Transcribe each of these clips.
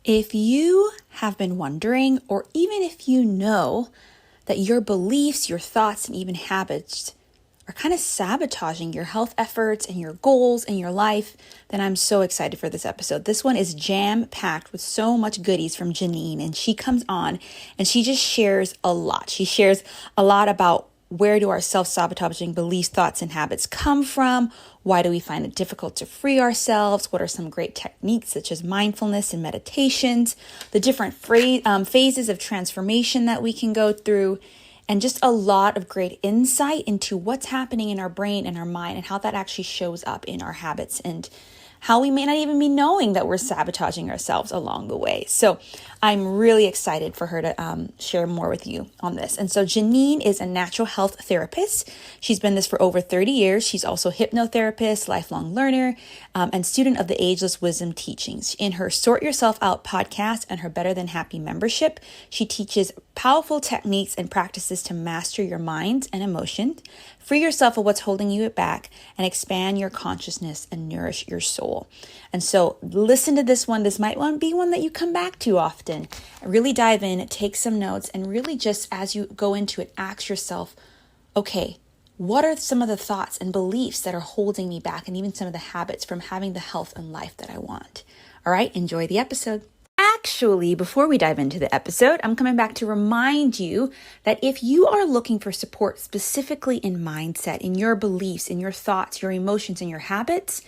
If you have been wondering, or even if you know that your beliefs, your thoughts, and even habits are kind of sabotaging your health efforts and your goals in your life, then I'm so excited for this episode. This one is jam-packed with so much goodies from Janine, and she comes on and she just shares a lot. She shares a lot about where do our self-sabotaging beliefs, thoughts, and habits come from? Why do we find it difficult to free ourselves? What are some great techniques such as mindfulness and meditations? The different phases of transformation that we can go through, and just a lot of great insight into what's happening in our brain and our mind and how that actually shows up in our habits and how we may not even be knowing that we're sabotaging ourselves along the way. So I'm really excited for her to share more with you on this. And so Janine is a natural health therapist. She's been this for over 30 years. She's also a hypnotherapist, lifelong learner, and student of the Ageless Wisdom Teachings. In her Sort Yourself Out podcast and her Better Than Happy membership, she teaches powerful techniques and practices to master your mind and emotions, free yourself of what's holding you back, and expand your consciousness and nourish your soul. And so listen to this one. This might be one that you come back to often. Really dive in, take some notes, and really just as you go into it, ask yourself, okay, what are some of the thoughts and beliefs that are holding me back, and even some of the habits from having the health and life that I want? All right, enjoy the episode. Actually, before we dive into the episode, I'm coming back to remind you that if you are looking for support specifically in mindset, in your beliefs, in your thoughts, your emotions, and your habits,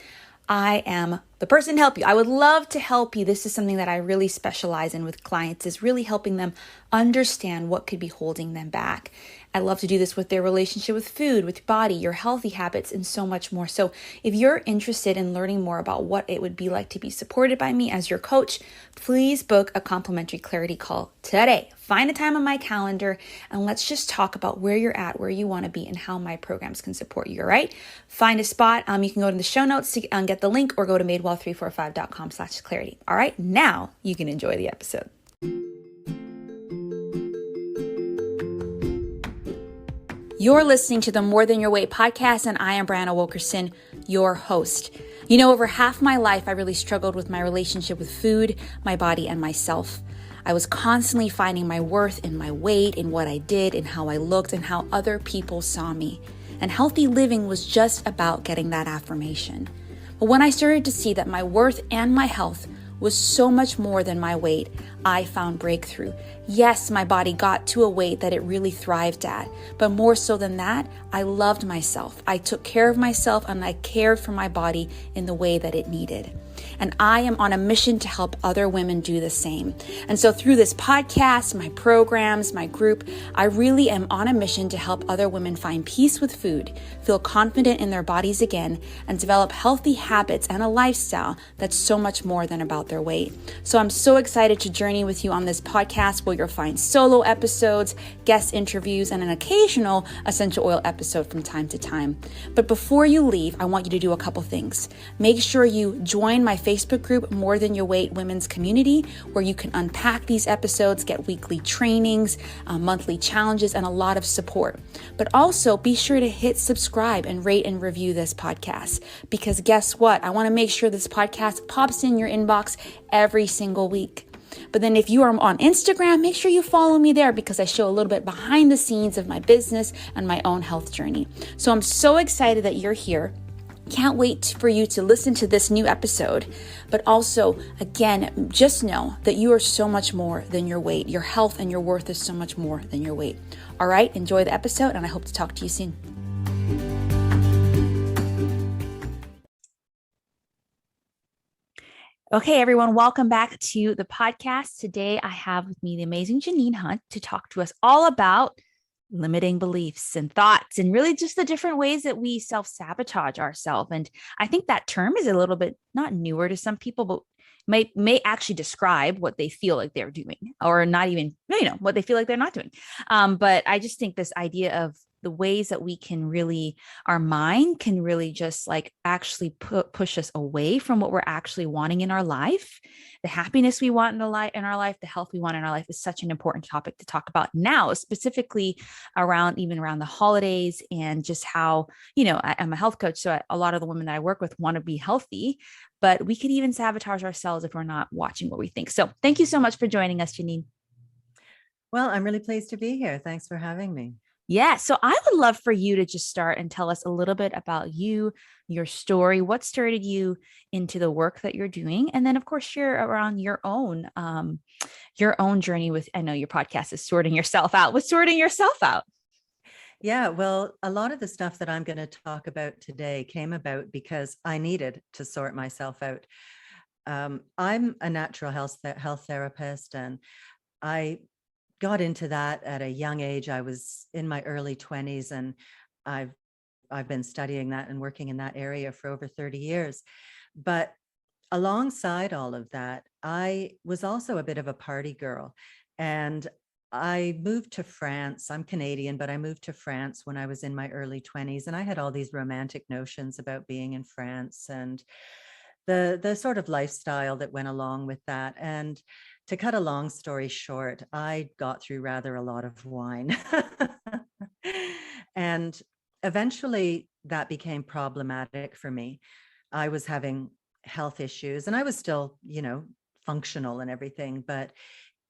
I am the person to help you. I would love to help you. This is something that I really specialize in with clients, is really helping them understand what could be holding them back. I love to do this with their relationship with food, with body, your healthy habits, and so much more. So if you're interested in learning more about what it would be like to be supported by me as your coach, please book a complimentary clarity call today. Find a time on my calendar and let's just talk about where you're at, where you want to be, and how my programs can support you, all right? Find a spot. You can go to the show notes to get the link, or go to madewell345.com/clarity. All right, now you can enjoy the episode. You're listening to the More Than Your Weight podcast, and I am Brianna Wilkerson, your host. You know, over half my life, I really struggled with my relationship with food, my body, and myself. I was constantly finding my worth in my weight, in what I did, in how I looked, and how other people saw me. And healthy living was just about getting that affirmation. But when I started to see that my worth and my health was so much more than my weight, I found breakthrough. Yes, my body got to a weight that it really thrived at, but more so than that, I loved myself. I took care of myself and I cared for my body in the way that it needed. And I am on a mission to help other women do the same. And so through this podcast, my programs, my group, I really am on a mission to help other women find peace with food, feel confident in their bodies again, and develop healthy habits and a lifestyle that's so much more than about their weight. So I'm so excited to journey with you on this podcast, where you'll find solo episodes, guest interviews, and an occasional essential oil episode from time to time. But before you leave, I want you to do a couple things. Make sure you join my Facebook group, More Than Your Weight Women's Community, where you can unpack these episodes, get weekly trainings, monthly challenges, and a lot of support. But also be sure to hit subscribe and rate and review this podcast, because guess what? I want to make sure this podcast pops in your inbox every single week. But then if you are on Instagram, make sure you follow me there, because I show a little bit behind the scenes of my business and my own health journey. So I'm so excited that you're here. Can't wait for you to listen to this new episode. But also, again, just know that you are so much more than your weight. Your health and your worth is so much more than your weight. All right, enjoy the episode, and I hope to talk to you soon. Okay, everyone, welcome back to the podcast. Today, I have with me the amazing Janine Hunt to talk to us all about limiting beliefs and thoughts, and really just the different ways that we self-sabotage ourselves. And I think that term is a little bit not newer to some people, but may actually describe what they feel like they're doing, or not even, what they feel like they're not doing. But I just think this idea of the ways that we can really, our mind can really just like actually push us away from what we're actually wanting in our life. The happiness we want in our life, the health we want in our life is such an important topic to talk about now, specifically around the holidays, and just how, I'm a health coach. So a lot of the women that I work with want to be healthy, but we can even sabotage ourselves if we're not watching what we think. So thank you so much for joining us, Janine. Well, I'm really pleased to be here. Thanks for having me. Yeah. So I would love for you to just start and tell us a little bit about you, your story, what started you into the work that you're doing. And then of course share around your own journey with, I know your podcast is sorting yourself out, with sorting yourself out. Yeah, well, a lot of the stuff that I'm going to talk about today came about because I needed to sort myself out. I'm a natural health therapist, and I got into that at a young age. I was in my early 20s, and I've I've been studying that and working in that area for over 30 years. But alongside all of that, I was also a bit of a party girl. And I moved to France. I'm Canadian, but I moved to France when I was in my early 20s. And I had all these romantic notions about being in France and the sort of lifestyle that went along with that. And to cut a long story short, I got through rather a lot of wine. And eventually that became problematic for me. I was having health issues, and I was still, functional and everything, but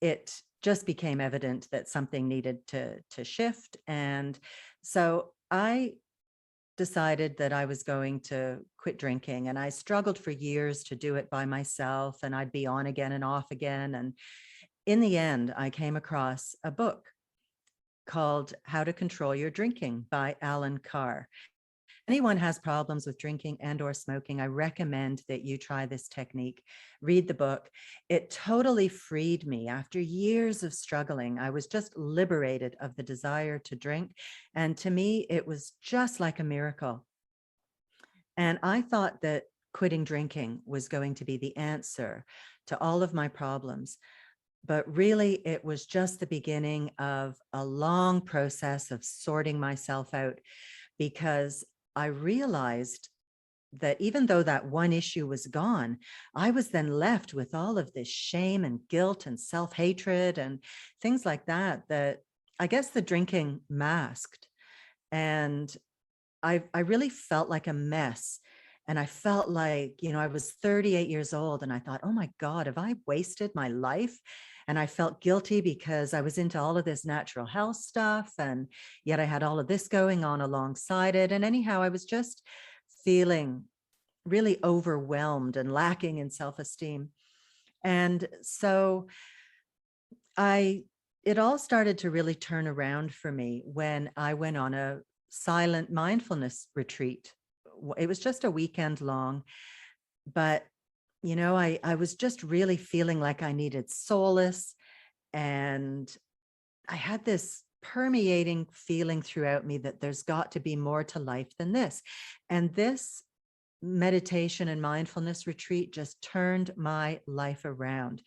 it just became evident that something needed to shift. And so I decided that I was going to quit drinking, and I struggled for years to do it by myself, and I'd be on again and off again. And in the end, I came across a book called How to Control Your Drinking by Alan Carr. Anyone has problems with drinking and or smoking, I recommend that you try this technique. Read the book. It totally freed me after years of struggling. I was just liberated of the desire to drink. And to me, it was just like a miracle. And I thought that quitting drinking was going to be the answer to all of my problems. But really, it was just the beginning of a long process of sorting myself out, because I realized that even though that one issue was gone, I was then left with all of this shame and guilt and self-hatred and things like that, that I guess the drinking masked. And I really felt like a mess. And I felt like, I was 38 years old, and I thought, oh my God, have I wasted my life? And I felt guilty because I was into all of this natural health stuff. And yet I had all of this going on alongside it. And anyhow, I was just feeling really overwhelmed and lacking in self-esteem. And so it all started to really turn around for me when I went on a silent mindfulness retreat. It was just a weekend long, but I was just really feeling like I needed solace, and I had this permeating feeling throughout me that there's got to be more to life than this. And this meditation and mindfulness retreat just turned my life around.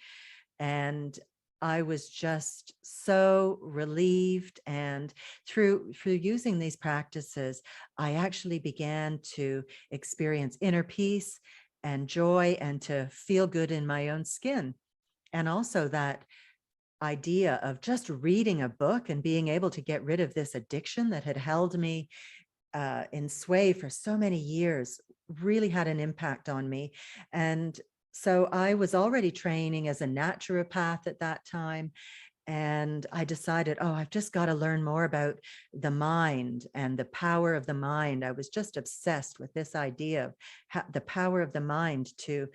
And I was just so relieved. And through using these practices, I actually began to experience inner peace and joy and to feel good in my own skin. And also that idea of just reading a book and being able to get rid of this addiction that had held me in sway for so many years really had an impact on me. And so I was already training as a naturopath at that time. And I decided, oh, I've just got to learn more about the mind and the power of the mind. I was just obsessed with this idea of the power of the mind to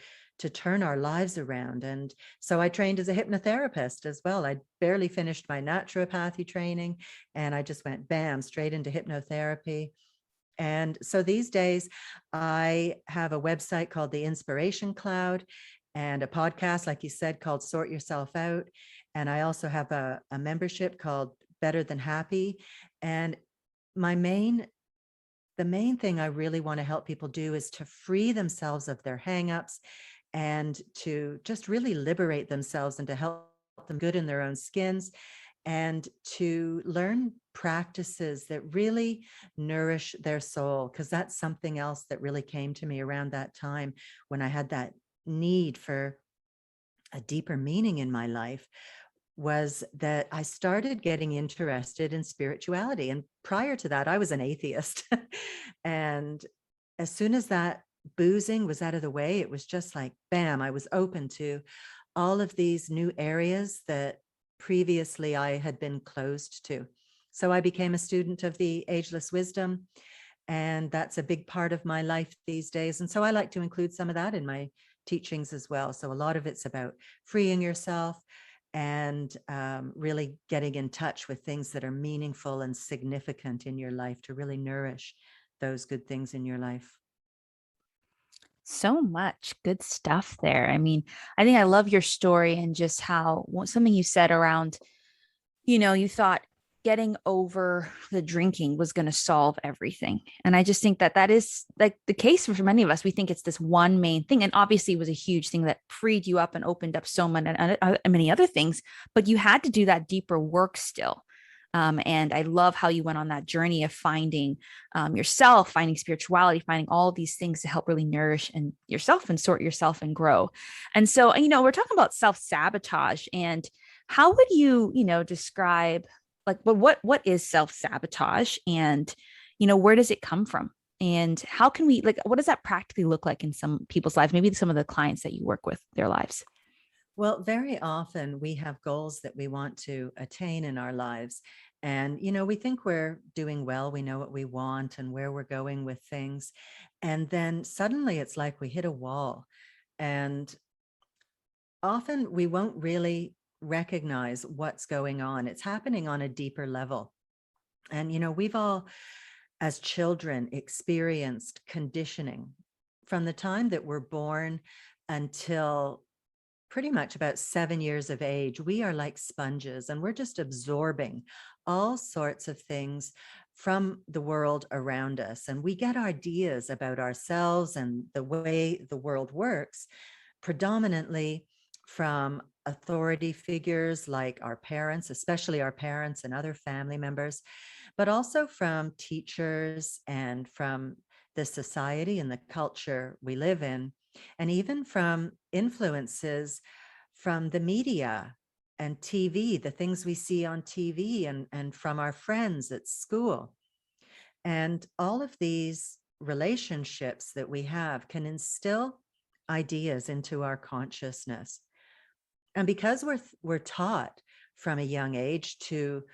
turn our lives around. And so I trained as a hypnotherapist as well. I barely finished my naturopathy training, and I just went bam, straight into hypnotherapy. And so these days, I have a website called The Inspiration Cloud, and a podcast, like you said, called Sort Yourself Out. And I also have a membership called Better Than Happy. And the main thing I really want to help people do is to free themselves of their hangups and to just really liberate themselves and to help them good in their own skins, and to learn practices that really nourish their soul. Because that's something else that really came to me around that time when I had that need for a deeper meaning in my life, was that I started getting interested in spirituality. And prior to that, I was an atheist. And as soon as that boozing was out of the way, it was just like, bam, I was open to all of these new areas that previously I had been closed to. So I became a student of the ageless wisdom, and that's a big part of my life these days. And so I like to include some of that in my teachings as well. So a lot of it's about freeing yourself and really getting in touch with things that are meaningful and significant in your life to really nourish those good things in your life. So much good stuff there. I mean, I think I love your story and just how something you said around, you thought getting over the drinking was going to solve everything. And I just think that that is like the case for many of us. We think it's this one main thing. And obviously, it was a huge thing that freed you up and opened up so many other things, but you had to do that deeper work still. And I love how you went on that journey of finding yourself, finding spirituality, finding all of these things to help really nourish and yourself and sort yourself and grow. And so, we're talking about self-sabotage, and how would you, describe like what is self-sabotage, and where does it come from? And how can we, like, what does that practically look like in some people's lives, maybe some of the clients that you work with, their lives? Well, very often we have goals that we want to attain in our lives. And, we think we're doing well. We know what we want and where we're going with things. And then suddenly it's like we hit a wall. And often we won't really recognize what's going on. It's happening on a deeper level. And, we've all, as children, experienced conditioning from the time that we're born until pretty much about 7 years of age. We are like sponges, and we're just absorbing all sorts of things from the world around us. And we get ideas about ourselves and the way the world works predominantly from authority figures like our parents, especially our parents and other family members, but also from teachers and from the society and the culture we live in, and even from influences from the media and TV, the things we see on TV, and from our friends at school. And all of these relationships that we have can instill ideas into our consciousness. And because we're taught from a young age to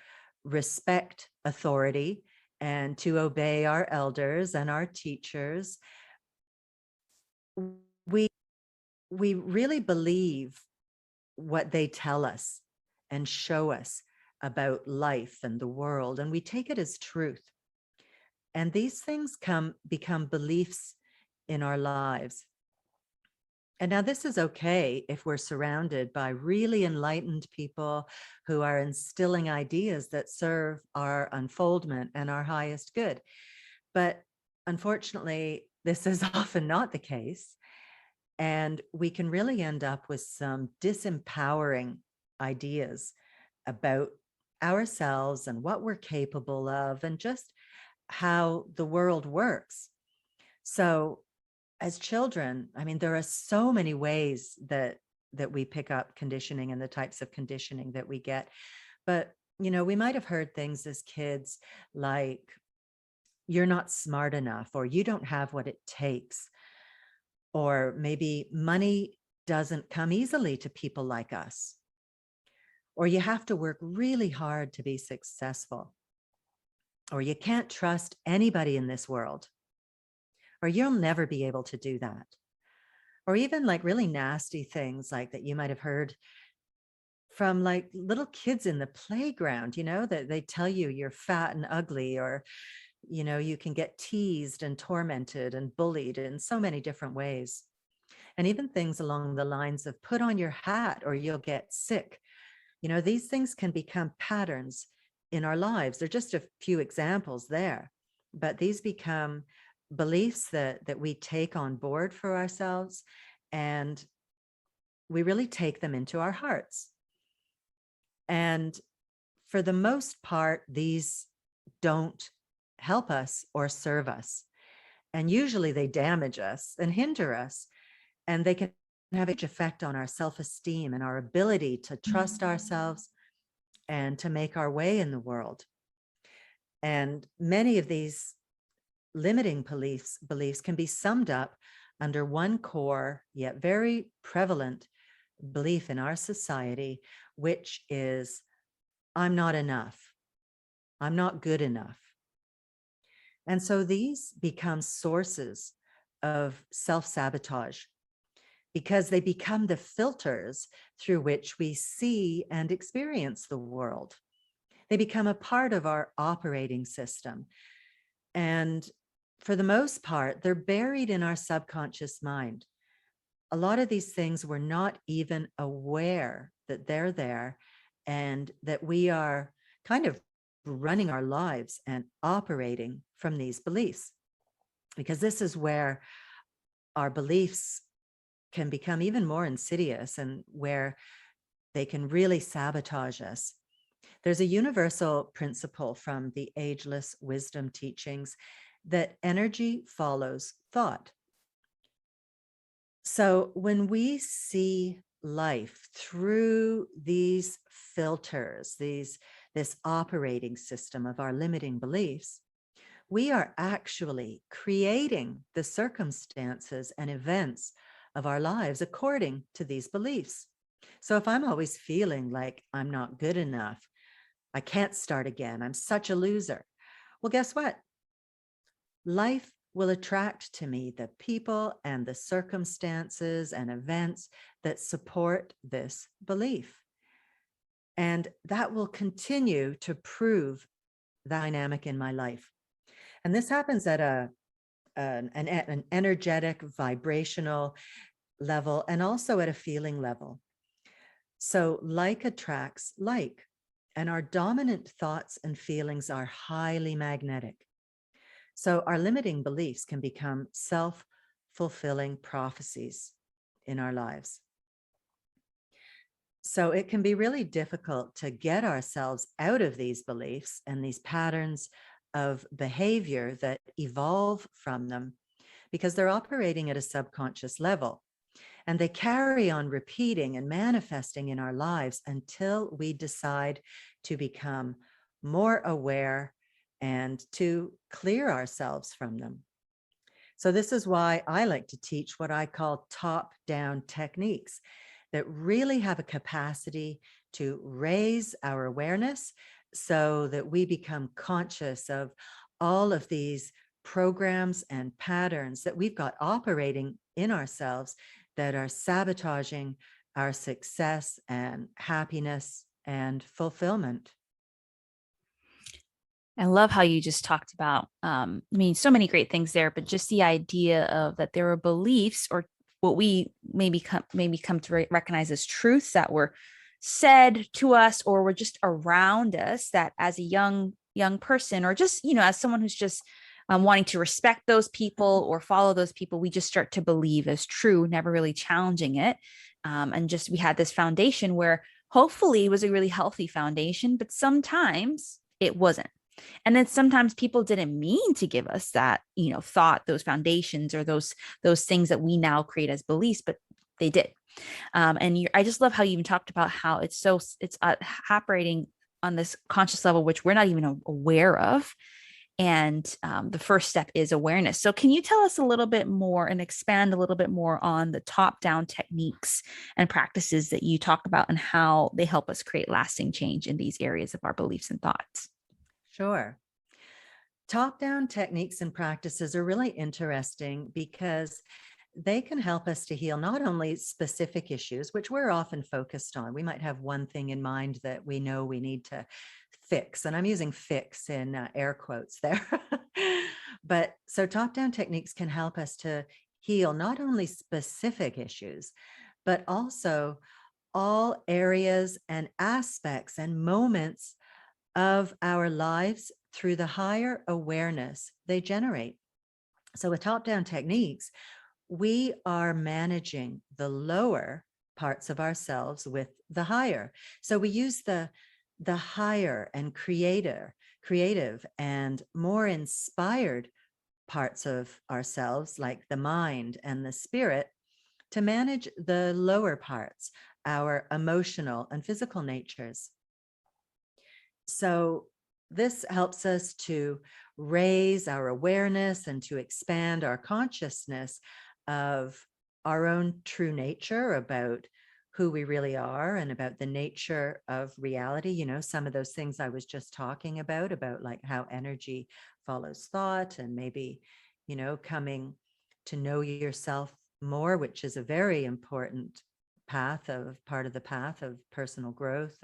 respect authority and to obey our elders and our teachers, we we really believe what they tell us and show us about life and the world, and we take it as truth. And these things become beliefs in our lives. And now this is okay if we're surrounded by really enlightened people who are instilling ideas that serve our unfoldment and our highest good. But unfortunately, this is often not the case. And we can really end up with some disempowering ideas about ourselves and what we're capable of and just how the world works. So as children, I mean, there are so many ways that we pick up conditioning and the types of conditioning that we get. But, we might have heard things as kids like, you're not smart enough, or you don't have what it takes. Or maybe money doesn't come easily to people like us. Or you have to work really hard to be successful. Or you can't trust anybody in this world. Or you'll never be able to do that. Or even like really nasty things like that you might have heard from like little kids in the playground, that they tell you you're fat and ugly, or, you can get teased and tormented and bullied in so many different ways. And even things along the lines of put on your hat or you'll get sick. These things can become patterns in our lives. They're just a few examples there, but these become beliefs that we take on board for ourselves, and we really take them into our hearts. And for the most part, these don't help us or serve us. And usually they damage us and hinder us, and they can have a huge effect on our self-esteem and our ability to trust ourselves and to make our way in the world. And many of these limiting beliefs can be summed up under one core, yet very prevalent belief in our society, which is, I'm not enough. I'm not good enough. And so these become sources of self-sabotage because they become the filters through which we see and experience the world. They become a part of our operating system. And for the most part, they're buried in our subconscious mind. A lot of these things we're not even aware that they're there and that we are kind of running our lives and operating from these beliefs. Because this is where our beliefs can become even more insidious and where they can really sabotage us. There's a universal principle from the ageless wisdom teachings that energy follows thought. So when we see life through these filters, this operating system of our limiting beliefs, we are actually creating the circumstances and events of our lives according to these beliefs. So if I'm always feeling like I'm not good enough, I can't start again, I'm such a loser, well, guess what? Life will attract to me the people and the circumstances and events that support this belief. And that will continue to prove that dynamic in my life. And this happens at an energetic, vibrational level, and also at a feeling level. So like attracts like, and our dominant thoughts and feelings are highly magnetic. So our limiting beliefs can become self-fulfilling prophecies in our lives. So it can be really difficult to get ourselves out of these beliefs and these patterns of behavior that evolve from them because they're operating at a subconscious level. And they carry on repeating and manifesting in our lives until we decide to become more aware and to clear ourselves from them. So this is why I like to teach what I call top-down techniques that really have a capacity to raise our awareness so that we become conscious of all of these programs and patterns that we've got operating in ourselves that are sabotaging our success and happiness and fulfillment. I love how you just talked about, so many great things there, but just the idea of that there are beliefs or what we maybe come to recognize as truths that were said to us or were just around us that as a young person or just, as someone who's just wanting to respect those people or follow those people, we just start to believe as true, never really challenging it. And just we had this foundation where hopefully it was a really healthy foundation, but sometimes it wasn't. And then sometimes people didn't mean to give us that, thought, those foundations or those things that we now create as beliefs, but they did. And I just love how you even talked about how it's operating on this conscious level, which we're not even aware of. And the first step is awareness. So can you tell us a little bit more and expand a little bit more on the top-down techniques and practices that you talk about and how they help us create lasting change in these areas of our beliefs and thoughts? Sure. Top-down techniques and practices are really interesting because they can help us to heal not only specific issues, which we're often focused on. We might have one thing in mind that we know we need to fix, and I'm using fix in air quotes there. But so top-down techniques can help us to heal not only specific issues, but also all areas and aspects and moments of our lives through the higher awareness they generate. So with top-down techniques, we are managing the lower parts of ourselves with the higher. So we use the higher and creative and more inspired parts of ourselves, like the mind and the spirit, to manage the lower parts, our emotional and physical natures. So this helps us to raise our awareness and to expand our consciousness of our own true nature, about who we really are and about the nature of reality. You know, some of those things I was just talking about like how energy follows thought, and maybe, you know, coming to know yourself more, which is a very important part of the path of personal growth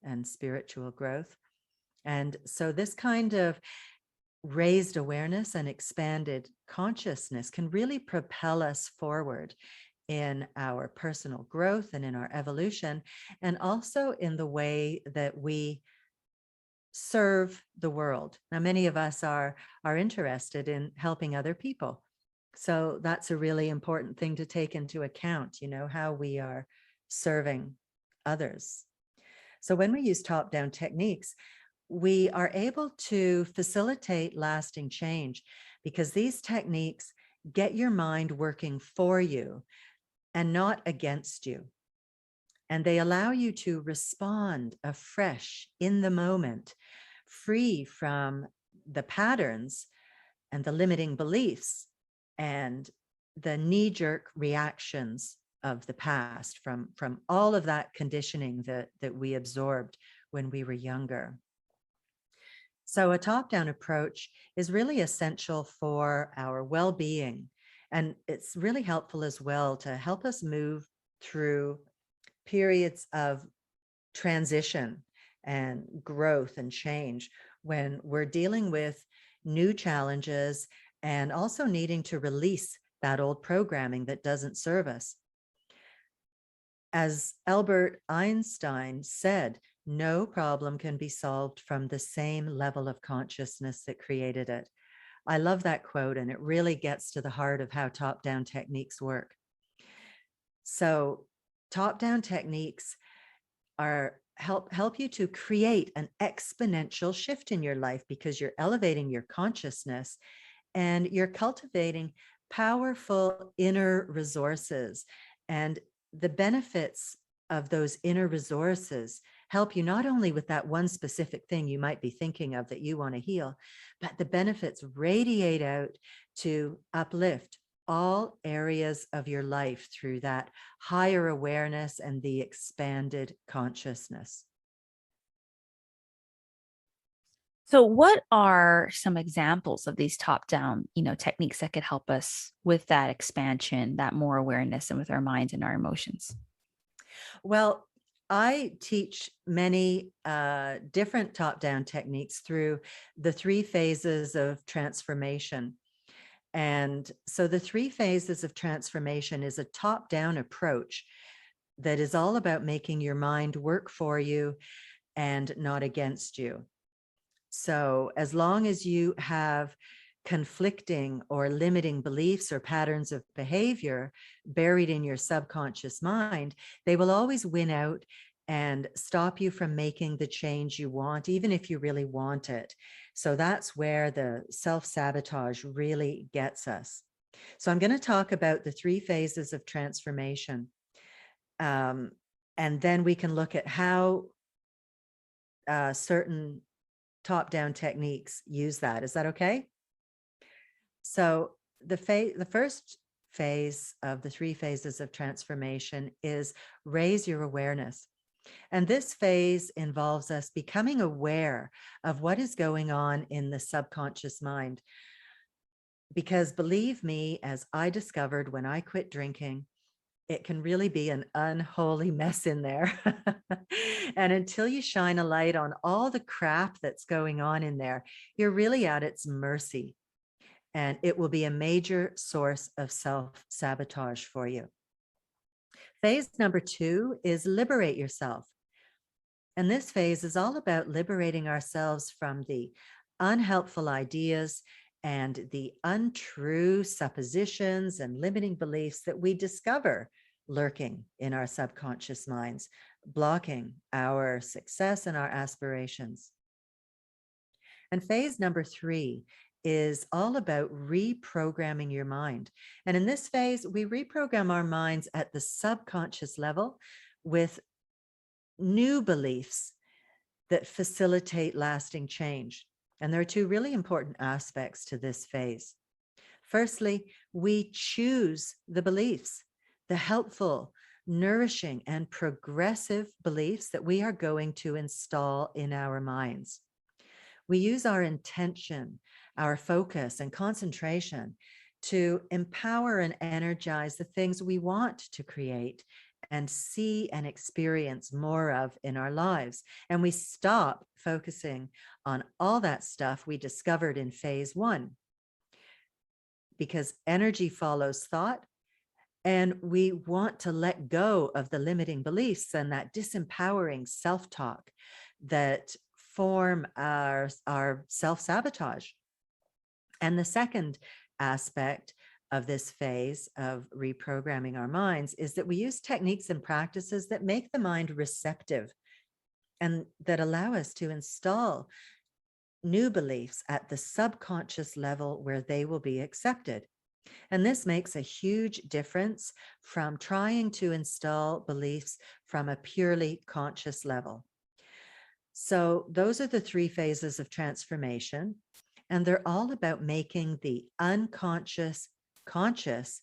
and spiritual growth. And so this kind of raised awareness and expanded consciousness can really propel us forward in our personal growth and in our evolution, and also in the way that we serve the world. Now, many of us are interested in helping other people. So that's a really important thing to take into account, you know, how we are serving others. So when we use top-down techniques, we are able to facilitate lasting change, because these techniques get your mind working for you and not against you. And they allow you to respond afresh in the moment, free from the patterns and the limiting beliefs and the knee-jerk reactions of the past, from all of that conditioning that we absorbed when we were younger. So a top-down approach is really essential for our well-being, and it's really helpful as well to help us move through periods of transition and growth and change when we're dealing with new challenges and also needing to release that old programming that doesn't serve us. As Albert Einstein said, no problem can be solved from the same level of consciousness that created it. I love that quote, and it really gets to the heart of how top-down techniques work. So top-down techniques are help you to create an exponential shift in your life, because you're elevating your consciousness and you're cultivating powerful inner resources. And the benefits of those inner resources help you not only with that one specific thing you might be thinking of that you want to heal, but the benefits radiate out to uplift all areas of your life through that higher awareness and the expanded consciousness. So what are some examples of these top-down, techniques that could help us with that expansion, that more awareness, and with our minds and our emotions? Well, I teach many different top-down techniques through the 3 phases of transformation. And so the 3 phases of transformation is a top-down approach that is all about making your mind work for you and not against you. So as long as you have conflicting or limiting beliefs or patterns of behavior buried in your subconscious mind, they will always win out and stop you from making the change you want, even if you really want it. So that's where the self-sabotage really gets us. So I'm going to talk about the 3 phases of transformation. And then we can look at how certain top-down techniques use that. Is that okay? So the first phase of the 3 phases of transformation is raise your awareness. And this phase involves us becoming aware of what is going on in the subconscious mind. Because believe me, as I discovered when I quit drinking, it can really be an unholy mess in there. And until you shine a light on all the crap that's going on in there, you're really at its mercy. And it will be a major source of self-sabotage for you. Phase number 2 is liberate yourself. And this phase is all about liberating ourselves from the unhelpful ideas and the untrue suppositions and limiting beliefs that we discover lurking in our subconscious minds, blocking our success and our aspirations. And phase number 3 is all about reprogramming your mind. And in this phase, we reprogram our minds at the subconscious level with new beliefs that facilitate lasting change. And there are 2 really important aspects to this phase. Firstly, we choose the beliefs, the helpful, nourishing, and progressive beliefs that we are going to install in our minds. We use our intention, our focus, and concentration to empower and energize the things we want to create and see and experience more of in our lives. And we stop focusing on all that stuff we discovered in phase one, because energy follows thought. And we want to let go of the limiting beliefs and that disempowering self-talk that form our self-sabotage. And the second aspect of this phase of reprogramming our minds is that we use techniques and practices that make the mind receptive and that allow us to install new beliefs at the subconscious level where they will be accepted. And this makes a huge difference from trying to install beliefs from a purely conscious level. So those are the three phases of transformation, and they're all about making the unconscious conscious,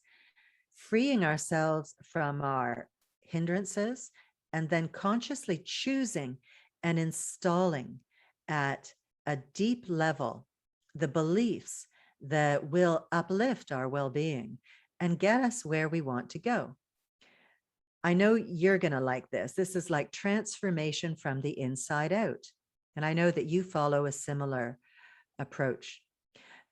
freeing ourselves from our hindrances, and then consciously choosing and installing at a deep level the beliefs that will uplift our well-being and get us where we want to go. I know you're going to like this. This is like transformation from the inside out. And I know that you follow a similar approach.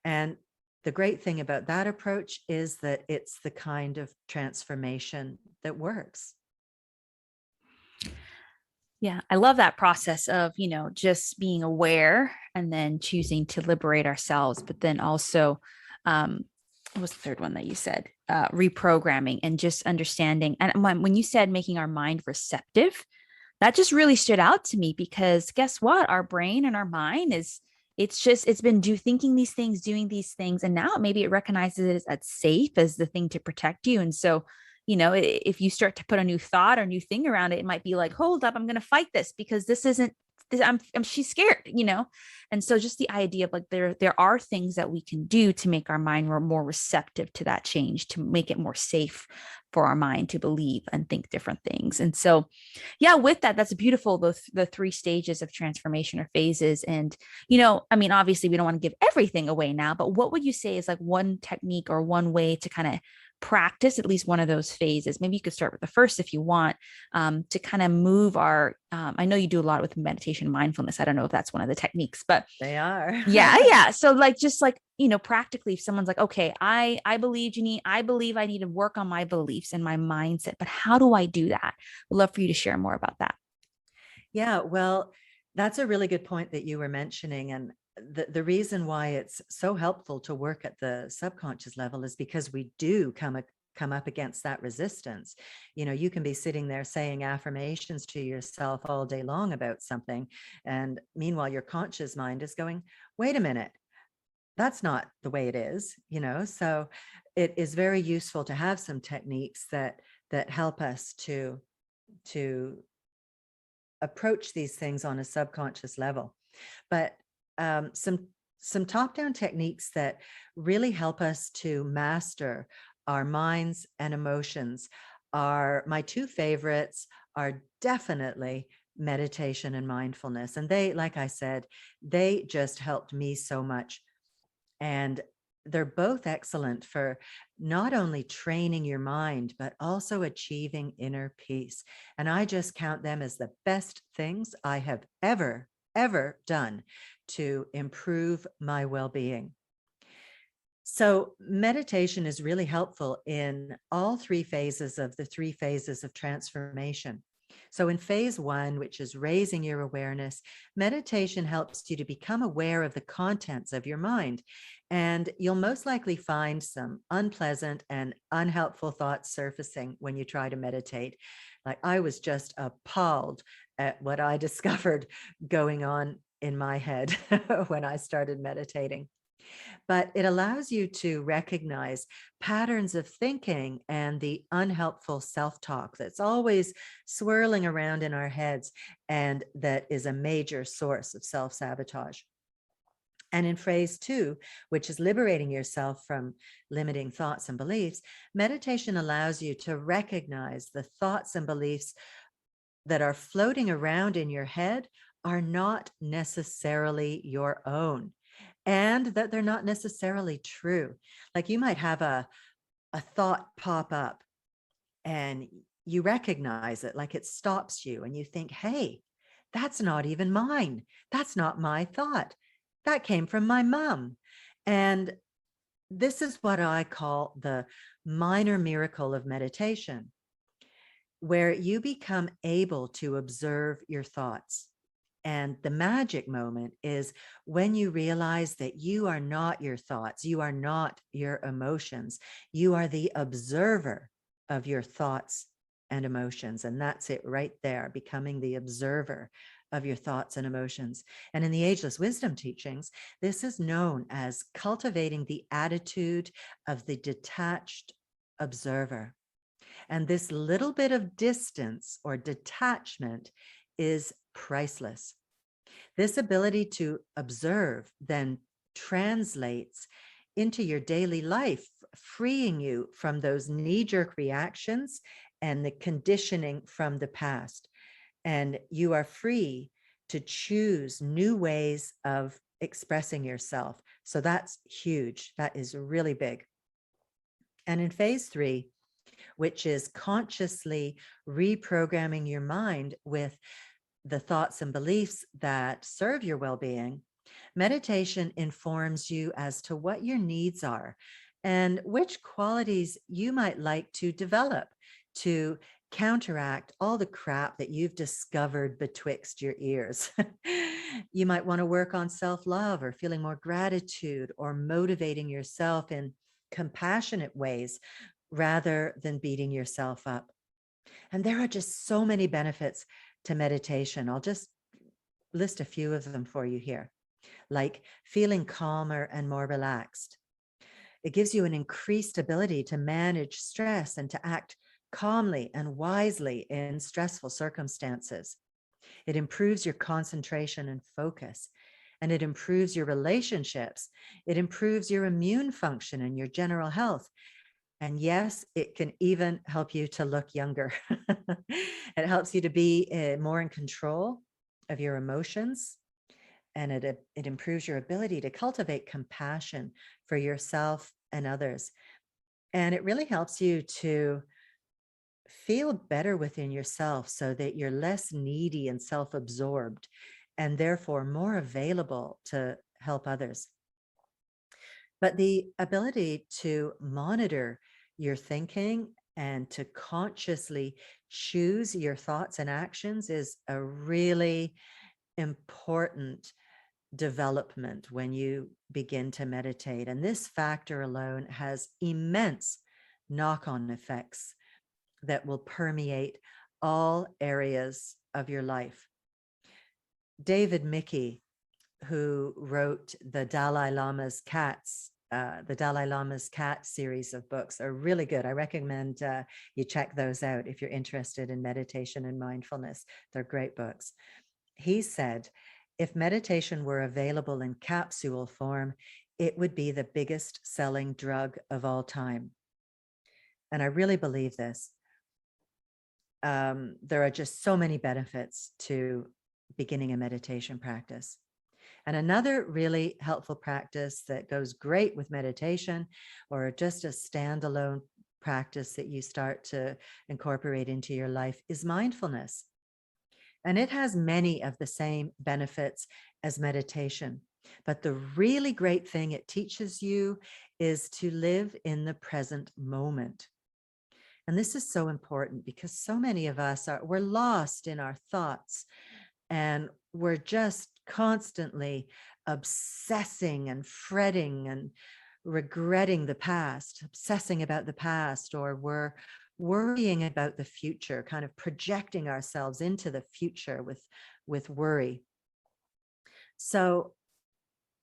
And the great thing about that approach is that it's the kind of transformation that works. Yeah, I love that process of, just being aware and then choosing to liberate ourselves, but then also, what was the third one that you said? Reprogramming and just understanding. And when you said making our mind receptive, that just really stood out to me, because guess what? Our brain and our mind it's been thinking these things, doing these things. And now maybe it recognizes it as safe as the thing to protect you. And so, if you start to put a new thought or new thing around it, it might be like, hold up, I'm going to fight this because this isn't this, she's scared, And so just the idea of like, there are things that we can do to make our mind more receptive to that change, to make it more safe for our mind to believe and think different things. And so, yeah, with that, that's beautiful. The three stages of transformation or phases. And, obviously we don't want to give everything away now, but what would you say is like one technique or one way to kind of practice at least one of those phases? Maybe you could start with the first if you want, to kind of move our, I know you do a lot with meditation, mindfulness. I don't know if that's one of the techniques, but They are. yeah. So like, just like, practically, if someone's like, okay, I believe, Janine, I believe I need to work on my beliefs and my mindset, but how do I do that? I'd love for you to share more about that. Yeah, well, that's a really good point that you were mentioning. And the reason why it's so helpful to work at the subconscious level is because we do come up against that resistance. You can be sitting there saying affirmations to yourself all day long about something. And meanwhile, your conscious mind is going, wait a minute, that's not the way it is, So it is very useful to have some techniques that help us to approach these things on a subconscious level. But some top-down techniques that really help us to master our minds and emotions are my two favorites are definitely meditation and mindfulness. And they, like I said, they just helped me so much. And they're both excellent for not only training your mind, but also achieving inner peace. And I just count them as the best things I have ever done to improve my well-being. So meditation is really helpful in all three phases of the three phases of transformation. So in phase one, which is raising your awareness, meditation helps you to become aware of the contents of your mind. And you'll most likely find some unpleasant and unhelpful thoughts surfacing when you try to meditate. Like I was just appalled at what I discovered going on in my head when I started meditating. But it allows you to recognize patterns of thinking and the unhelpful self-talk that's always swirling around in our heads and that is a major source of self-sabotage. And in phase 2, which is liberating yourself from limiting thoughts and beliefs, meditation allows you to recognize the thoughts and beliefs that are floating around in your head are not necessarily your own, and that they're not necessarily true. Like you might have a thought pop up and you recognize it, like it stops you and you think, hey, that's not even mine. That's not my thought. That came from my mom. And this is what I call the minor miracle of meditation, where you become able to observe your thoughts. And the magic moment is when you realize that you are not your thoughts, you are not your emotions, you are the observer of your thoughts and emotions. And that's it right there, becoming the observer of your thoughts and emotions. And in the Ageless Wisdom teachings, this is known as cultivating the attitude of the detached observer. And this little bit of distance or detachment is priceless. This ability to observe then translates into your daily life, freeing you from those knee-jerk reactions and the conditioning from the past. And you are free to choose new ways of expressing yourself. So that's huge. That is really big. And in phase 3, which is consciously reprogramming your mind with the thoughts and beliefs that serve your well-being, meditation informs you as to what your needs are and which qualities you might like to develop to counteract all the crap that you've discovered betwixt your ears. You might want to work on self-love or feeling more gratitude or motivating yourself in compassionate ways rather than beating yourself up. And there are just so many benefits to meditation. I'll just list a few of them for you here, like feeling calmer and more relaxed. It gives you an increased ability to manage stress and to act calmly and wisely in stressful circumstances. It improves your concentration and focus, and it improves your relationships. It improves your immune function and your general health. And yes, it can even help you to look younger. It helps you to be more in control of your emotions, and it improves your ability to cultivate compassion for yourself and others. And it really helps you to feel better within yourself so that you're less needy and self-absorbed, and therefore more available to help others. But the ability to monitor your thinking and to consciously choose your thoughts and actions is a really important development when you begin to meditate. And this factor alone has immense knock-on effects that will permeate all areas of your life. David Mickey, who wrote the Dalai Lama's Cat series of books, are really good. I recommend you check those out if you're interested in meditation and mindfulness. They're great books. He said, if meditation were available in capsule form, it would be the biggest selling drug of all time. And I really believe this. There are just so many benefits to beginning a meditation practice. And another really helpful practice that goes great with meditation, or just a standalone practice that you start to incorporate into your life, is mindfulness. And it has many of the same benefits as meditation. But the really great thing it teaches you is to live in the present moment. And this is so important because so many of us we're lost in our thoughts, and we're just constantly obsessing and fretting and regretting the past, obsessing about the past, or we're worrying about the future, kind of projecting ourselves into the future with worry. So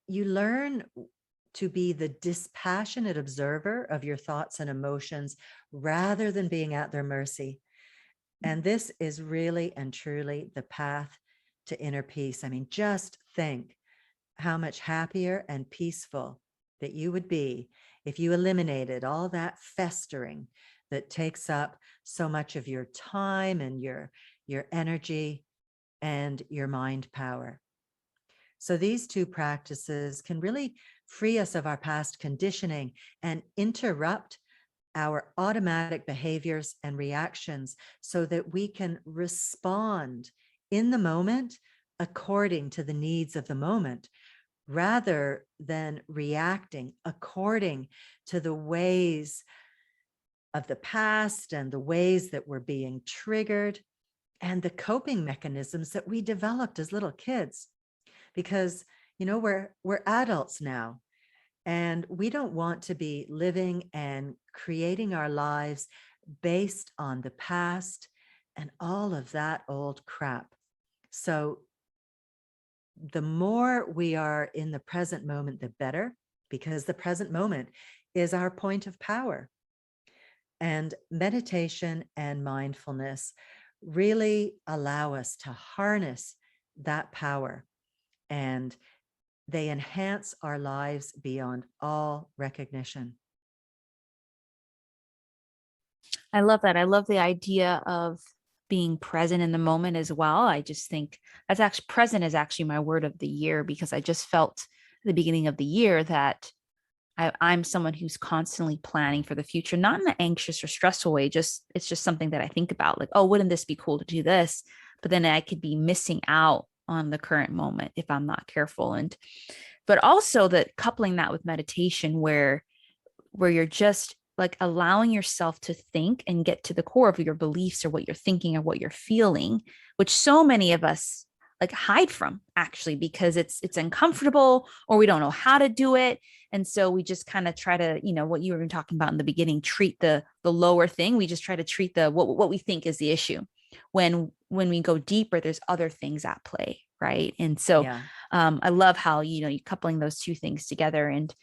you learn to be the dispassionate observer of your thoughts and emotions rather than being at their mercy. And this is really and truly the path to inner peace. I mean, just think how much happier and peaceful that you would be if you eliminated all that festering that takes up so much of your time and your energy and your mind power. So these two practices can really free us of our past conditioning and interrupt our automatic behaviors and reactions so that we can respond in the moment according to the needs of the moment, rather than reacting according to the ways of the past and the ways that we're being triggered and the coping mechanisms that we developed as little kids. Because, we're adults now, and we don't want to be living and creating our lives based on the past and all of that old crap. So the more we are in the present moment, the better, because the present moment is our point of power. And meditation and mindfulness really allow us to harness that power, and they enhance our lives beyond all recognition. I love that. I love the idea of being present in the moment as well. I just think that's actually present is actually my word of the year, because I just felt at the beginning of the year that I'm someone who's constantly planning for the future, not in an anxious or stressful way. Just it's just something that I think about, like, oh, wouldn't this be cool to do this? But then I could be missing out on the current moment if I'm not careful. And but also that coupling that with meditation, where you're just like allowing yourself to think and get to the core of your beliefs or what you're thinking or what you're feeling, which so many of us like hide from, actually, because it's uncomfortable or we don't know how to do it. And so we just kind of try to, what you were talking about in the beginning, treat the lower thing. We just try to treat the what we think is the issue, when we go deeper, there's other things at play, right? And so Yeah. I love how you coupling those two things together. And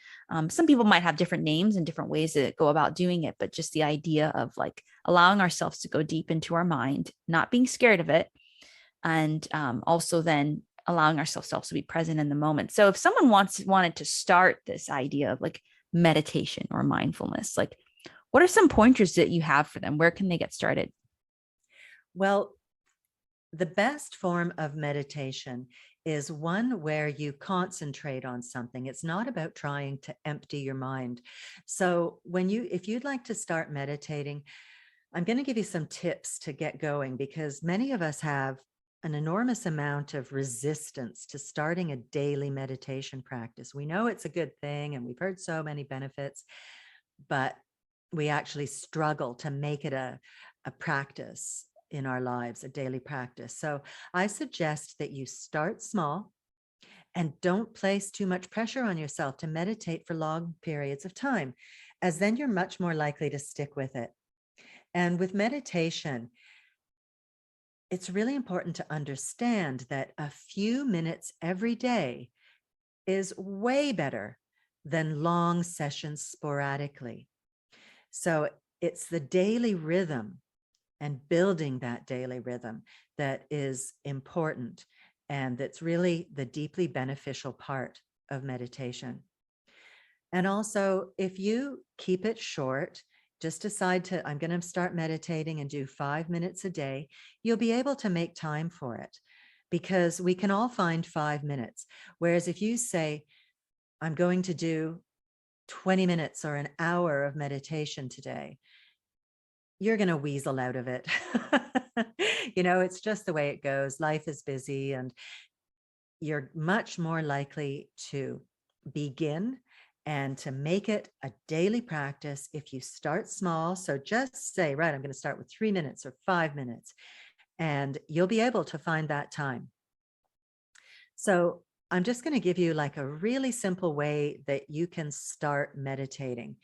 some people might have different names and different ways to go about doing it, but just the idea of like allowing ourselves to go deep into our mind, not being scared of it, and also then allowing ourselves to also be present in the moment. So if someone wanted to start this idea of like meditation or mindfulness, like what are some pointers that you have for them? Where can they get started? Well, the best form of meditation is one where you concentrate on something. It's not about trying to empty your mind. So if you'd like to start meditating, I'm going to give you some tips to get going, because many of us have an enormous amount of resistance to starting a daily meditation practice. We know it's a good thing and we've heard so many benefits, but we actually struggle to make it a practice in our lives, a daily practice. So I suggest that you start small and don't place too much pressure on yourself to meditate for long periods of time, as then you're much more likely to stick with it. And with meditation, it's really important to understand that a few minutes every day is way better than long sessions sporadically. So it's the daily rhythm and building that daily rhythm that is important, and that's really the deeply beneficial part of meditation. And also, if you keep it short, just decide I'm going to start meditating and do 5 minutes a day, you'll be able to make time for it, because we can all find 5 minutes. Whereas if you say, I'm going to do 20 minutes or an hour of meditation today, you're going to weasel out of it. It's just the way it goes. Life is busy, and you're much more likely to begin and to make it a daily practice if you start small. So just say, right, I'm going to start with 3 minutes or 5 minutes, and you'll be able to find that time. So I'm just going to give you like a really simple way that you can start meditating.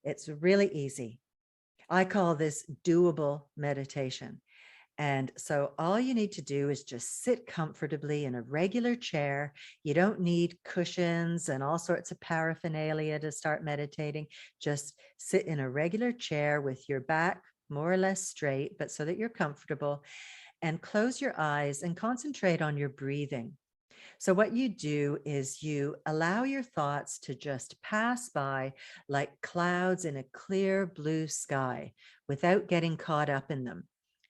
It's really easy. I call this doable meditation. And so all you need to do is just sit comfortably in a regular chair. You don't need cushions and all sorts of paraphernalia to start meditating. Just sit in a regular chair with your back more or less straight, but so that you're comfortable, and close your eyes and concentrate on your breathing. So, what you do is you allow your thoughts to just pass by like clouds in a clear blue sky without getting caught up in them.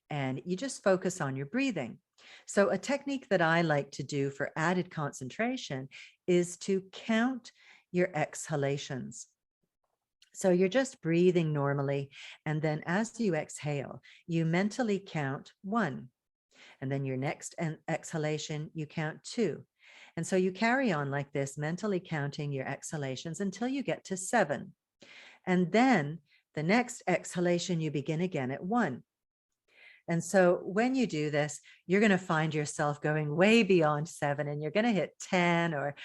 And you just focus on your breathing. So, a technique that I like to do for added concentration is to count your exhalations. So, you're just breathing normally. And then as you exhale, you mentally count one. And then your next exhalation, you count two. And so you carry on like this, mentally counting your exhalations until you get to 7. And then the next exhalation, you begin again at 1. And so when you do this, you're going to find yourself going way beyond 7, and you're going to hit 10 or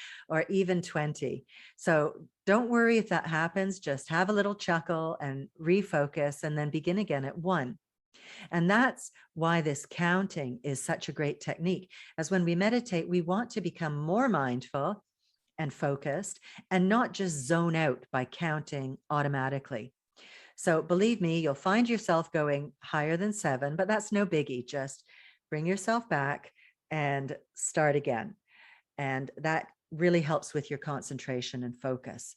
even 20. So don't worry if that happens. Just have a little chuckle and refocus, and then begin again at 1. And that's why this counting is such a great technique. As when we meditate, we want to become more mindful and focused and not just zone out by counting automatically. So believe me, you'll find yourself going higher than 7, but that's no biggie. Just bring yourself back and start again. And that really helps with your concentration and focus.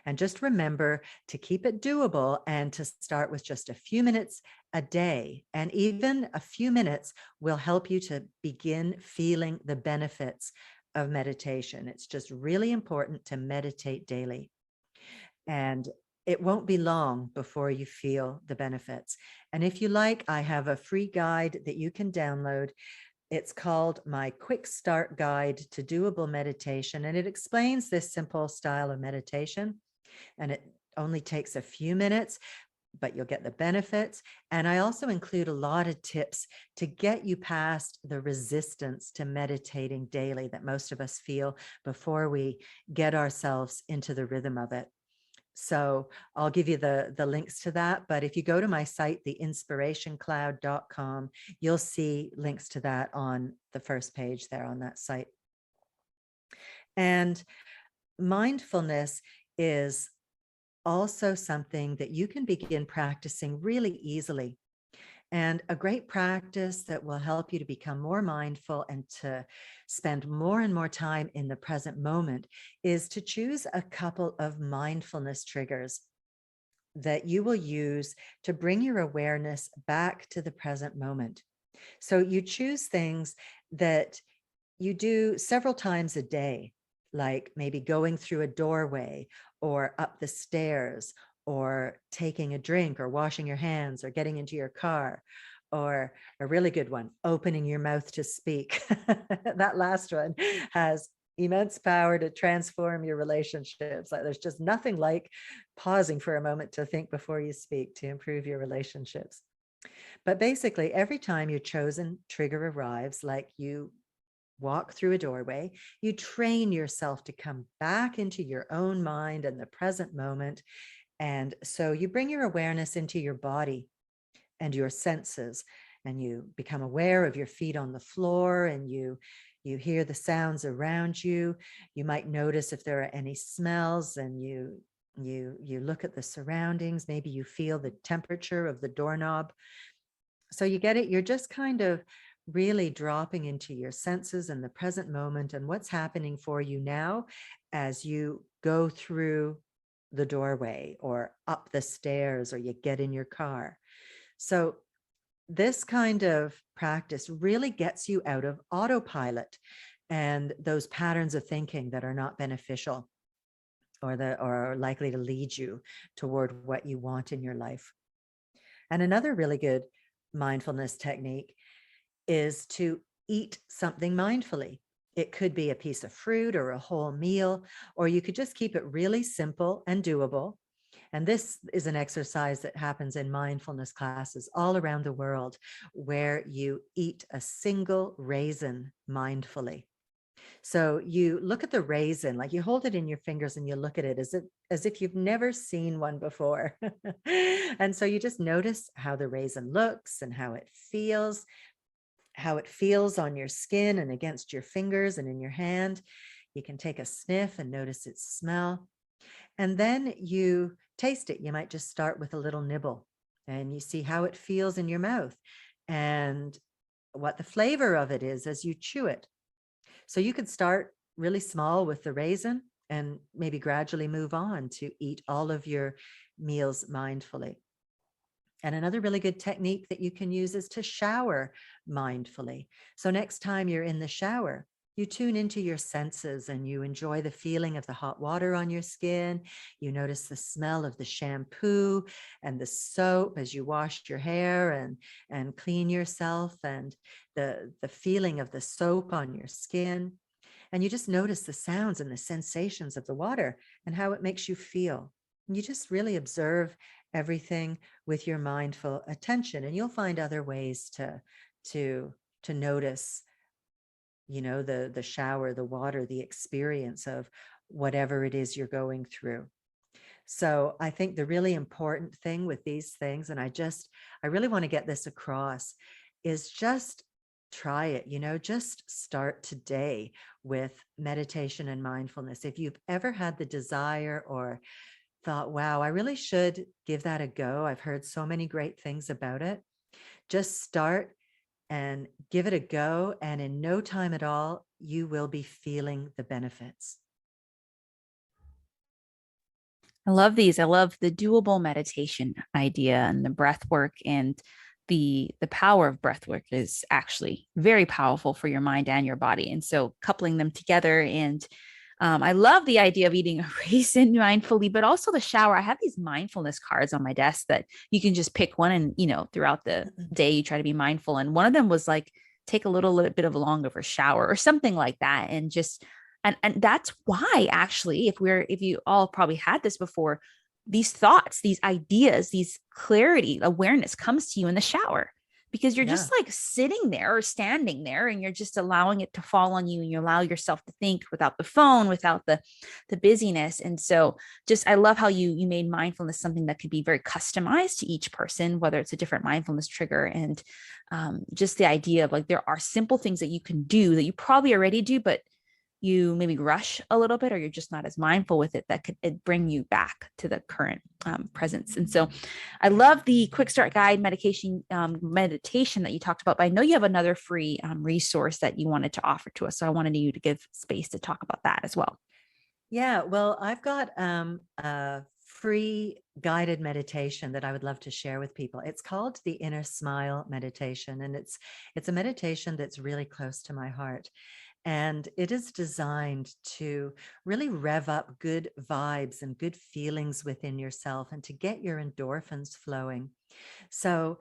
And just remember to keep it doable and to start with just a few minutes a day. And even a few minutes will help you to begin feeling the benefits of meditation. It's just really important to meditate daily. And it won't be long before you feel the benefits. And if you like, I have a free guide that you can download. It's called My Quick Start Guide to Doable Meditation, and it explains this simple style of meditation. And it only takes a few minutes, but you'll get the benefits. And I also include a lot of tips to get you past the resistance to meditating daily that most of us feel before we get ourselves into the rhythm of it. So I'll give you the links to that. But if you go to my site, theinspirationcloud.com, you'll see links to that on the first page there on that site. And mindfulness is also something that you can begin practicing really easily. And a great practice that will help you to become more mindful and to spend more and more time in the present moment is to choose a couple of mindfulness triggers that you will use to bring your awareness back to the present moment. So you choose things that you do several times a day, like maybe going through a doorway or up the stairs or taking a drink or washing your hands or getting into your car, or a really good one, opening your mouth to speak. That last one has immense power to transform your relationships. Like there's just nothing like pausing for a moment to think before you speak to improve your relationships. But basically, every time your chosen trigger arrives, like you walk through a doorway, you train yourself to come back into your own mind and the present moment. And so you bring your awareness into your body and your senses, and you become aware of your feet on the floor, and you hear the sounds around you. You might notice if there are any smells, and you look at the surroundings. Maybe you feel the temperature of the doorknob. So you get it. You're just kind of really dropping into your senses and the present moment and what's happening for you now as you go through the doorway or up the stairs or you get in your car. So this kind of practice really gets you out of autopilot and those patterns of thinking that are not beneficial or that are likely to lead you toward what you want in your life. And another really good mindfulness technique is to eat something mindfully. It could be a piece of fruit or a whole meal, or you could just keep it really simple and doable. And this is an exercise that happens in mindfulness classes all around the world, where you eat a single raisin mindfully. So you look at the raisin, like you hold it in your fingers and you look at it as if you've never seen one before. And so you just notice how the raisin looks and how it feels on your skin and against your fingers and in your hand. You can take a sniff and notice its smell. And then you taste it. You might just start with a little nibble and you see how it feels in your mouth and what the flavor of it is as you chew it. So you could start really small with the raisin and maybe gradually move on to eat all of your meals mindfully. And another really good technique that you can use is to shower mindfully. So next time you're in the shower, you tune into your senses and you enjoy the feeling of the hot water on your skin. You notice the smell of the shampoo and the soap as you wash your hair and clean yourself, and the feeling of the soap on your skin. And you just notice the sounds and the sensations of the water and how it makes you feel. You just really observe everything with your mindful attention, and you'll find other ways to to notice, the shower, the water, the experience of whatever it is you're going through. So I think the really important thing with these things, and I really want to get this across, is just try it, just start today with meditation and mindfulness. If you've ever had the desire or thought, wow, I really should give that a go, I've heard so many great things about it, just start and give it a go. And in no time at all, you will be feeling the benefits. I love these. I love the doable meditation idea and the breath work, and the power of breath work is actually very powerful for your mind and your body. And so coupling them together, and I love the idea of eating a raisin mindfully, but also the shower. I have these mindfulness cards on my desk that you can just pick one, and throughout the day you try to be mindful. And one of them was like, take a little bit of a longer for shower or something like that, and just and that's why, actually, if you all probably had this before, these thoughts, these ideas, these clarity, awareness comes to you in the shower, because you're Yeah. just like sitting there or standing there, and you're just allowing it to fall on you, and you allow yourself to think without the phone, without the busyness. And so just, I love how you made mindfulness something that could be very customized to each person, whether it's a different mindfulness trigger. And just the idea of like, there are simple things that you can do that you probably already do, but you maybe rush a little bit, or you're just not as mindful with it, that could bring you back to the current presence. And so I love the quick start guide meditation that you talked about, but I know you have another free resource that you wanted to offer to us. So I wanted you to give space to talk about that as well. Yeah. Well, I've got a free guided meditation that I would love to share with people. It's called the Inner Smile Meditation, and it's a meditation that's really close to my heart. And it is designed to really rev up good vibes and good feelings within yourself and to get your endorphins flowing. So,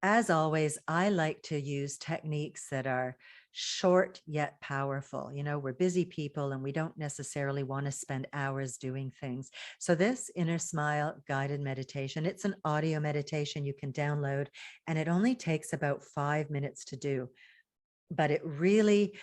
as always, I like to use techniques that are short yet powerful. We're busy people and we don't necessarily want to spend hours doing things. So this Inner Smile guided meditation, it's an audio meditation you can download, and it only takes about 5 minutes to do, but it really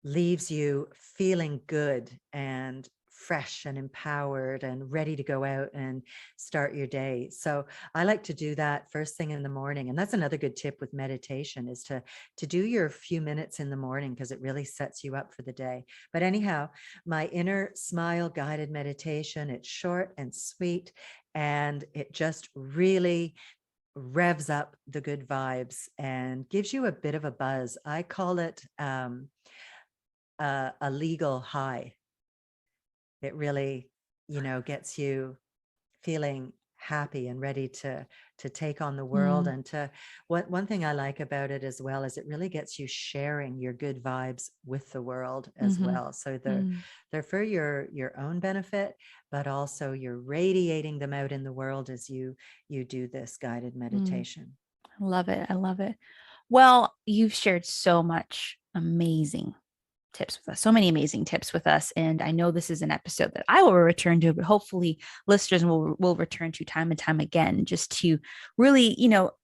leaves you feeling good and fresh and empowered and ready to go out and start your day. So I like to do that first thing in the morning. And that's another good tip with meditation, is to do your few minutes in the morning, because it really sets you up for the day. But anyhow, my Inner Smile guided meditation, it's short and sweet, and it just really revs up the good vibes and gives you a bit of a buzz. I call it a legal high. It really, gets you feeling happy and ready to take on the world. Mm, And one thing I like about it as well is it really gets you sharing your good vibes with the world as mm-hmm, well. So mm, they're for your own benefit, but also you're radiating them out in the world as you do this guided mm. meditation. I love it. I love it. Well, you've shared so much amazing tips with us, so many amazing tips with us. And I know this is an episode that I will return to, but hopefully listeners will return to time and time again, just to really,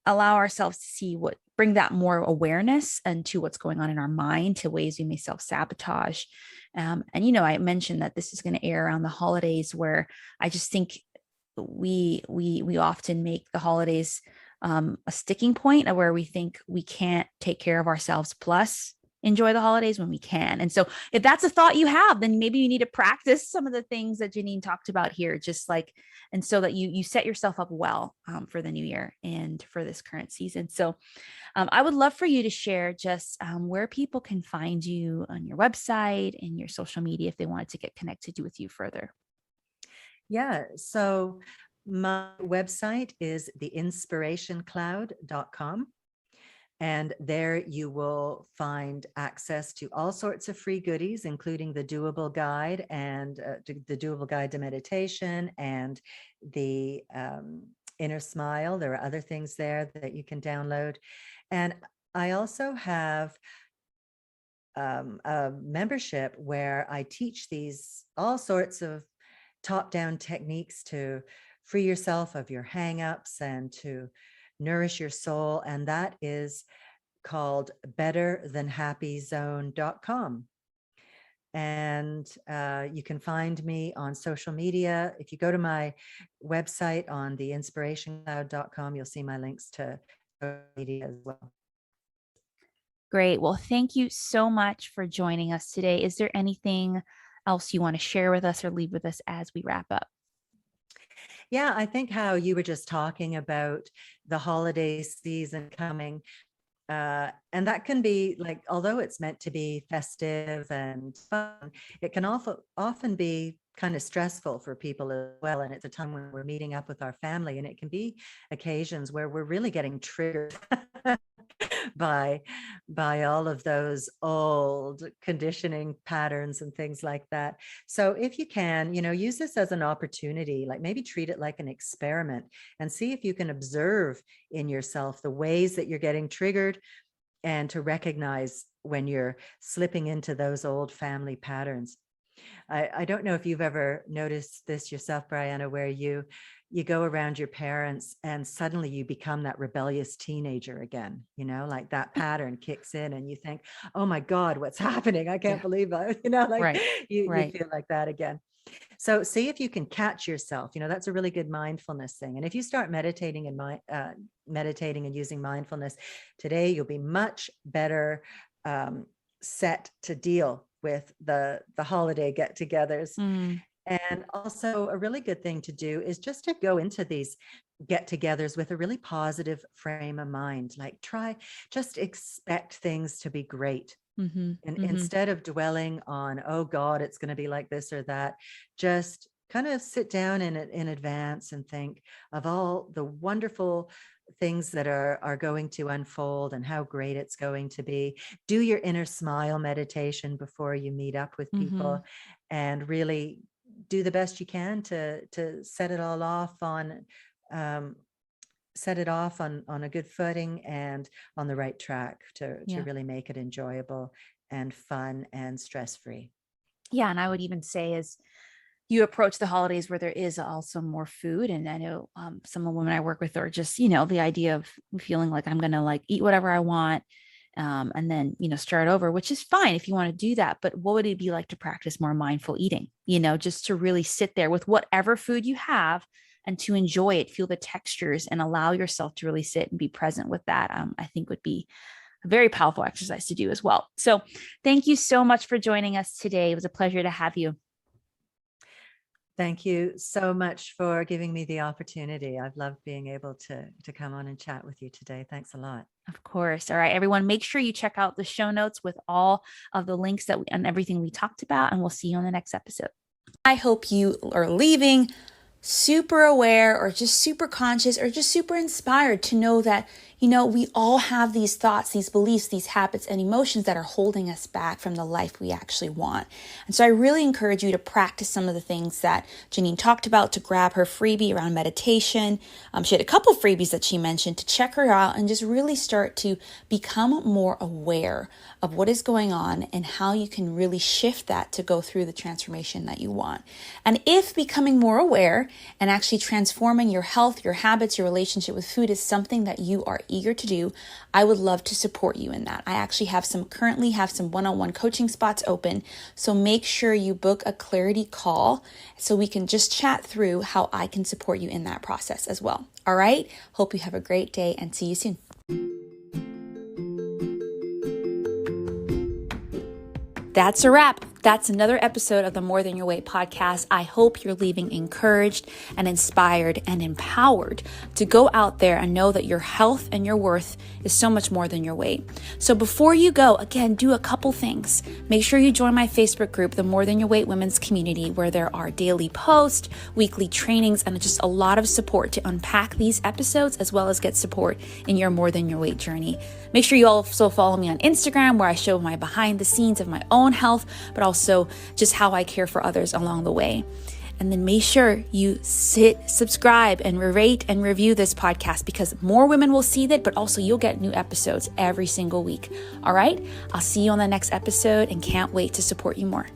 allow ourselves to see bring that more awareness into what's going on in our mind, to ways we may self-sabotage. And I mentioned that this is going to air around the holidays, where I just think we often make the holidays a sticking point, where we think we can't take care of ourselves plus enjoy the holidays when we can. And so if that's a thought you have, then maybe you need to practice some of the things that Janine talked about here, just like, and so that you set yourself up well for the new year and for this current season. So I would love for you to share just where people can find you on your website and your social media if they wanted to get connected with you further. Yeah. So my website is theinspirationcloud.com. And there you will find access to all sorts of free goodies, including the doable guide and the doable guide to meditation and the inner smile. There are other things there that you can download. And I also have a membership where I teach these all sorts of top-down techniques to free yourself of your hang-ups and to nourish your soul. And that is called betterthanhappyzone.com. And you can find me on social media. If you go to my website on theinspirationcloud.com, you'll see my links to social media as well. Great. Well, thank you so much for joining us today. Is there anything else you want to share with us or leave with us as we wrap up? Yeah, I think how you were just talking about the holiday season coming, and that can be like, although it's meant to be festive and fun, it can often be kind of stressful for people as well. And it's a time when we're meeting up with our family, and it can be occasions where we're really getting triggered by all of those old conditioning patterns and things like that. So if you can, use this as an opportunity, like maybe treat it like an experiment and see if you can observe in yourself the ways that you're getting triggered, and to recognize when you're slipping into those old family patterns. I don't know if you've ever noticed this yourself, Brianna, where you go around your parents and suddenly you become that rebellious teenager again, like that pattern kicks in and you think, oh my God, what's happening? I can't believe it. Right. You feel like that again. So see if you can catch yourself. That's a really good mindfulness thing. And if you start meditating and using mindfulness today, you'll be much better set to deal with the holiday get-togethers. And also a really good thing to do is just to go into these get-togethers with a really positive frame of mind. Like just expect things to be great. And instead of dwelling on, oh God, it's going to be like this or that, just kind of sit down in advance and think of all the wonderful things that are going to unfold and how great it's going to be. Do your inner smile meditation before you meet up with people, and really do the best you can to set it all off on a good footing and on the right track to really make it enjoyable and fun and stress-free. Yeah. And I would even say, as you approach the holidays where there is also more food, and I know some of the women I work with are just, the idea of feeling like I'm going to like eat whatever I want, and then, start over, which is fine if you want to do that. But what would it be like to practice more mindful eating, just to really sit there with whatever food you have and to enjoy it, feel the textures, and allow yourself to really sit and be present with that, I think would be a very powerful exercise to do as well. So thank you so much for joining us today. It was a pleasure to have you. Thank you so much for giving me the opportunity. I've loved being able to come on and chat with you today. Thanks a lot. Of course. All right, everyone, make sure you check out the show notes with all of the links and everything we talked about, and we'll see you on the next episode. I hope you are leaving super aware, or just super conscious, or just super inspired to know that, we all have these thoughts, these beliefs, these habits and emotions that are holding us back from the life we actually want. And so I really encourage you to practice some of the things that Janine talked about, to grab her freebie around meditation. She had a couple freebies that she mentioned, to check her out and just really start to become more aware of what is going on and how you can really shift that to go through the transformation that you want. And if becoming more aware and actually transforming your health, your habits, your relationship with food is something that you are eager to do, I would love to support you in that. I actually currently have some one-on-one coaching spots open. So make sure you book a clarity call so we can just chat through how I can support you in that process as well. All right. Hope you have a great day and see you soon. That's a wrap. That's another episode of the More Than Your Weight podcast. I hope you're leaving encouraged and inspired and empowered to go out there and know that your health and your worth is so much more than your weight. So before you go, again, do a couple things. Make sure you join my Facebook group, the More Than Your Weight Women's Community, where there are daily posts, weekly trainings, and just a lot of support to unpack these episodes, as well as get support in your More Than Your Weight journey. Make sure you also follow me on Instagram, where I show my behind the scenes of my own health, but also just how I care for others along the way. And then make sure you subscribe and rate and review this podcast, because more women will see that, but also you'll get new episodes every single week. All right, I'll see you on the next episode and can't wait to support you more.